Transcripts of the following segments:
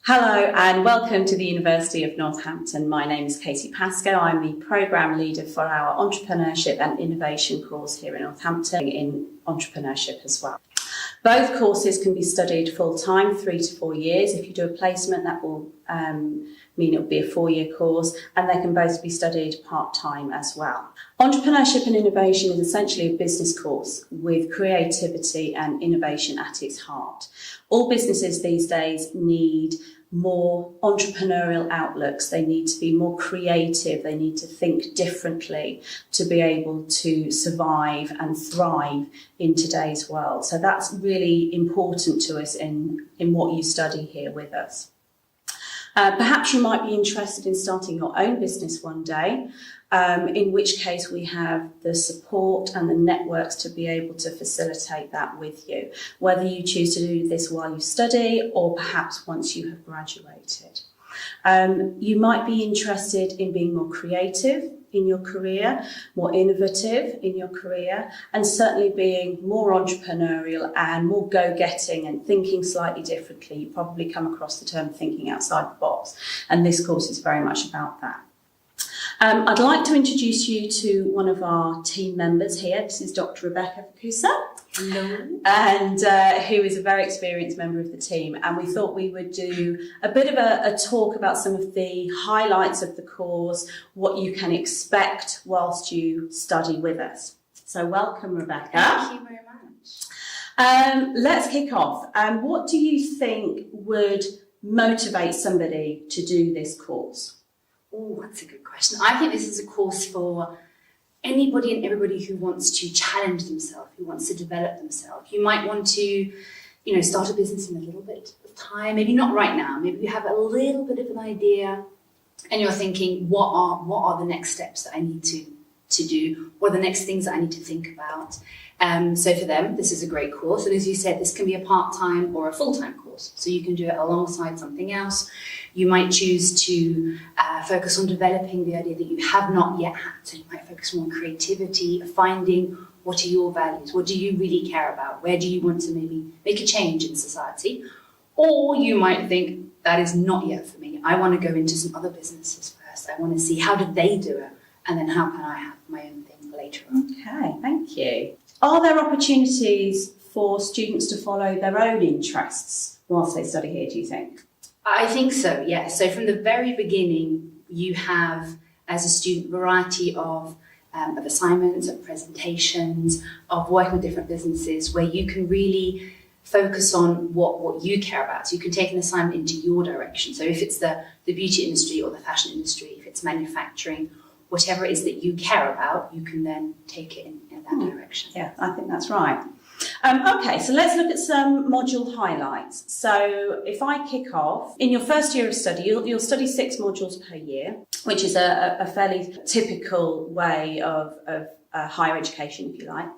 Hello and welcome to the University of Northampton. My name is Katie Pascoe. I'm the Programme Leader for our Entrepreneurship and Innovation course here in Northampton in Entrepreneurship as well. Both courses can be studied full-time, 3 to 4 years. If you do a placement, that will mean it will be a 4-year course, and they can both be studied part-time as well. Entrepreneurship and Innovation is essentially a business course with creativity and innovation at its heart. All businesses these days need more entrepreneurial outlooks. They need to be more creative. They need to think differently to be able to survive and thrive in today's world. So that's really important to us in what you study here with us. Perhaps you might be interested in starting your own business one day, in which case we have the support and the networks to be able to facilitate that with you, whether you choose to do this while you study or perhaps once you have graduated. You might be interested in being more creative in your career, more innovative in your career, and certainly being more entrepreneurial and more go-getting and thinking slightly differently. You probably come across the term thinking outside the box, and this course is very much about that. I'd like to introduce you to one of our team members here. This is Dr. Rebecca Facoussa. Hello. And who is a very experienced member of the team. And we thought we would do a bit of a talk about some of the highlights of the course, what you can expect whilst you study with us. So welcome, Rebecca. Thank you very much. Let's kick off. What do you think would motivate somebody to do this course? Oh, that's a good question. I think this is a course for anybody and everybody who wants to challenge themselves, who wants to develop themselves. You might want to, start a business in a little bit of time, maybe not right now. Maybe you have a little bit of an idea and you're thinking, what are the next steps that I need to do? What are the next things that I need to think about? So for them, this is a great course. And as you said, this can be a part-time or a full-time course. So you can do it alongside something else. You might choose to focus on developing the idea that you have not yet had. So you might focus more on creativity, finding what are your values? What do you really care about? Where do you want to maybe make a change in society? Or you might think, that is not yet for me. I want to go into some other businesses first. I want to see how did they do it? And then how can I have my own thing later on? Okay, thank you. Are there opportunities for students to follow their own interests whilst they study here, do you think? I think so, yes. So from the very beginning, you have, as a student, variety of assignments, of presentations, of working with different businesses where you can really focus on what you care about. So you can take an assignment into your direction. So if it's the beauty industry or the fashion industry, if it's manufacturing, whatever it is that you care about, you can then take it in that direction. Yeah, I think that's right. Okay, so let's look at some module highlights. So if I kick off, in your first year of study, you'll study 6 modules per year, which is a fairly typical way of higher education, if you like.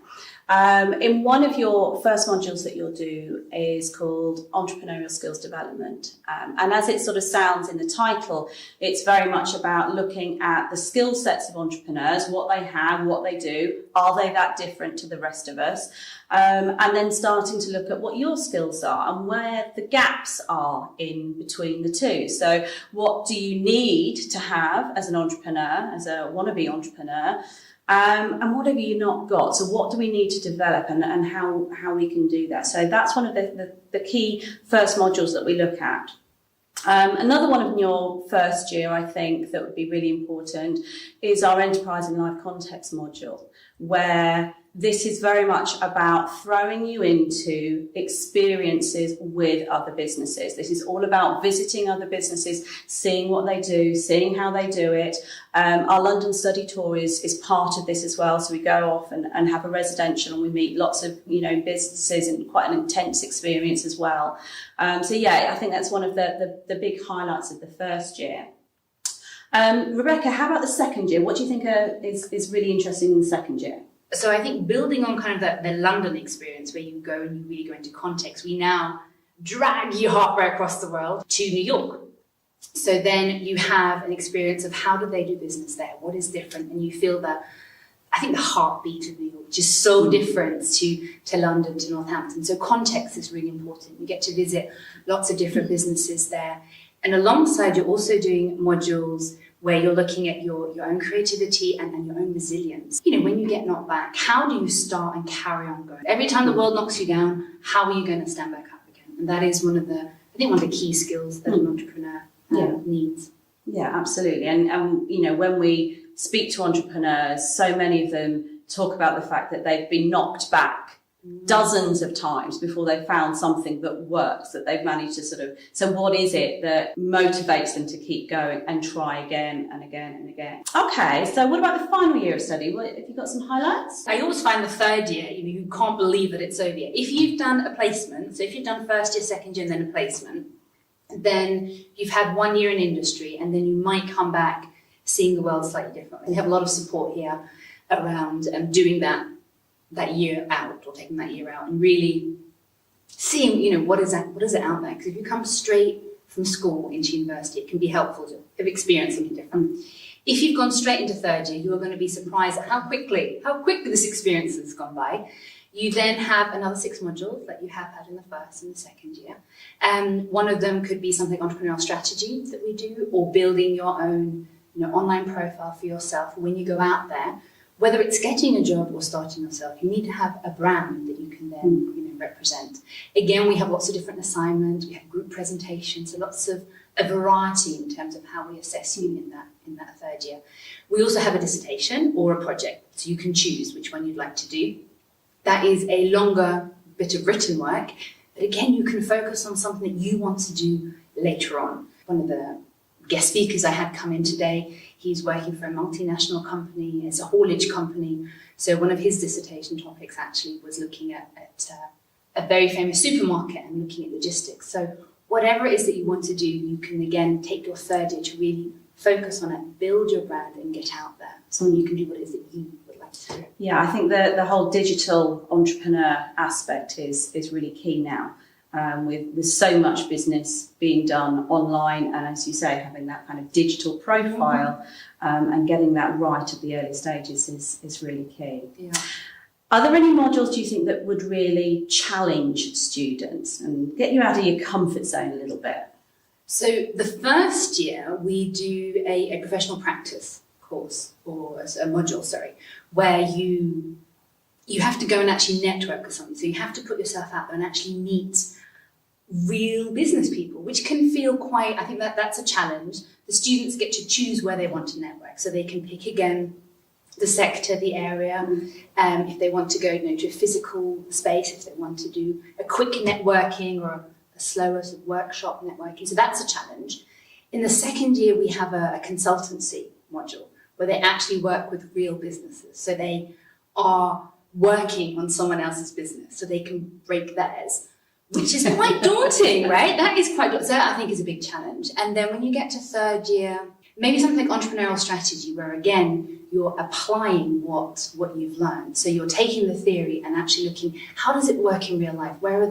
In one of your first modules that you'll do is called Entrepreneurial Skills Development. And as it sort of sounds in the title, it's very much about looking at the skill sets of entrepreneurs, what they have, what they do, are they that different to the rest of us? And then starting to look at what your skills are and where the gaps are in between the two. So what do you need to have as an entrepreneur, as a wannabe entrepreneur? And what have you not got? So what do we need to develop and how we can do that? So that's one of the key first modules that we look at. Another one in your first year, I think, that would be really important is our Enterprise in Life Context module, where this is very much about throwing you into experiences with other businesses. This is all about visiting other businesses, seeing what they do, seeing how they do it. Our London study tour is part of this as well. So we go off and have a residential and we meet lots of, businesses and quite an intense experience as well. So yeah, I think that's one of the big highlights of the first year. Rebecca, how about the second year? What do you think is really interesting in the second year? So I think building on kind of the London experience where you go and you really go into context, we now drag you halfway across the world to New York. So then you have an experience of how do they do business there? What is different? And you feel that I think, the heartbeat of New York, which is so different to London, to Northampton. So context is really important. You get to visit lots of different businesses there. And alongside, you're also doing modules where you're looking at your own creativity and your own resilience. You know, when you get knocked back, how do you start and carry on going? Every time the world knocks you down, how are you going to stand back up again? And that is one of the key skills that an entrepreneur needs. Yeah, absolutely. And you know, when we speak to entrepreneurs, so many of them talk about the fact that they've been knocked back dozens of times before they found something that works, that they've managed to so what is it that motivates them to keep going and try again and again and again? Okay, so what about the final year of study? Have you got some highlights? I always find the third year, you can't believe that it's over yet. If you've done a placement, so if you've done first year, second year, and then a placement, then you've had 1 year in industry, and then you might come back seeing the world slightly differently. We have a lot of support here around doing that year out, or taking that year out, and really seeing, what is it out there? Because if you come straight from school into university, it can be helpful to have experienced something different. If you've gone straight into third year, you are going to be surprised at how quickly this experience has gone by. You then have another 6 modules that you have had in the first and the second year. One of them could be something entrepreneurial strategy that we do, or building your own online profile for yourself. When you go out there, whether it's getting a job or starting yourself, you need to have a brand that you can then represent. Again, we have lots of different assignments. We have group presentations, so lots of a variety in terms of how we assess you in that third year. We also have a dissertation or a project, so you can choose which one you'd like to do. That is a longer bit of written work, but again, you can focus on something that you want to do later on. One of the guest speakers I had come in today, he's working for a multinational company. It's a haulage company. So one of his dissertation topics actually was looking at a very famous supermarket and looking at logistics. So whatever it is that you want to do, you can again take your third year to really focus on it, build your brand and get out there so you can do what it is that you would like to do. Yeah, I think the whole digital entrepreneur aspect is really key now. With so much business being done online, and as you say, having that kind of digital profile and getting that right at the early stages is really key. Yeah. Are there any modules, do you think, that would really challenge students and get you out of your comfort zone a little bit? So the first year we do a professional practice course, or a module, where you have to go and actually network with someone. So you have to put yourself out there and actually meet real business people, which can feel quite, I think that's a challenge. The students get to choose where they want to network, so they can pick again the sector, the area, if they want to go to a physical space, if they want to do a quick networking or a slower sort of workshop networking. So that's a challenge. In the second year, we have a consultancy module where they actually work with real businesses. So they are working on someone else's business so they can break theirs, which is quite daunting, right? That is quite daunting. So that, I think, is a big challenge. And then when you get to third year, maybe something like entrepreneurial strategy, where again, you're applying what you've learned. So you're taking the theory and actually looking, how does it work in real life? Where are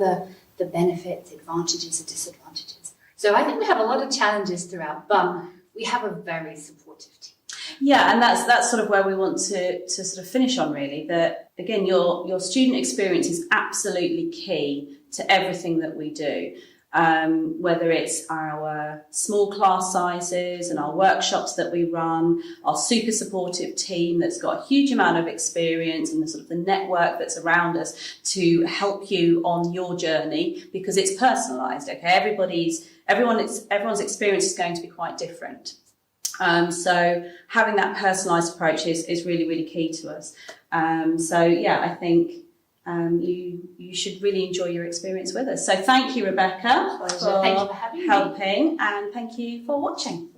the benefits, advantages, and disadvantages? So I think we have a lot of challenges throughout, but we have a very supportive team. Yeah, and that's sort of where we want to sort of finish on, really, that again, your student experience is absolutely key to everything that we do. Whether it's our small class sizes and our workshops that we run, our super supportive team that's got a huge amount of experience, and the sort of the network that's around us to help you on your journey, because it's personalised. Okay, everyone's experience is going to be quite different. So having that personalised approach is really, really key to us. So yeah, I think you should really enjoy your experience with us. So thank you, Rebecca, Thank you for having me. helping, and thank you for watching.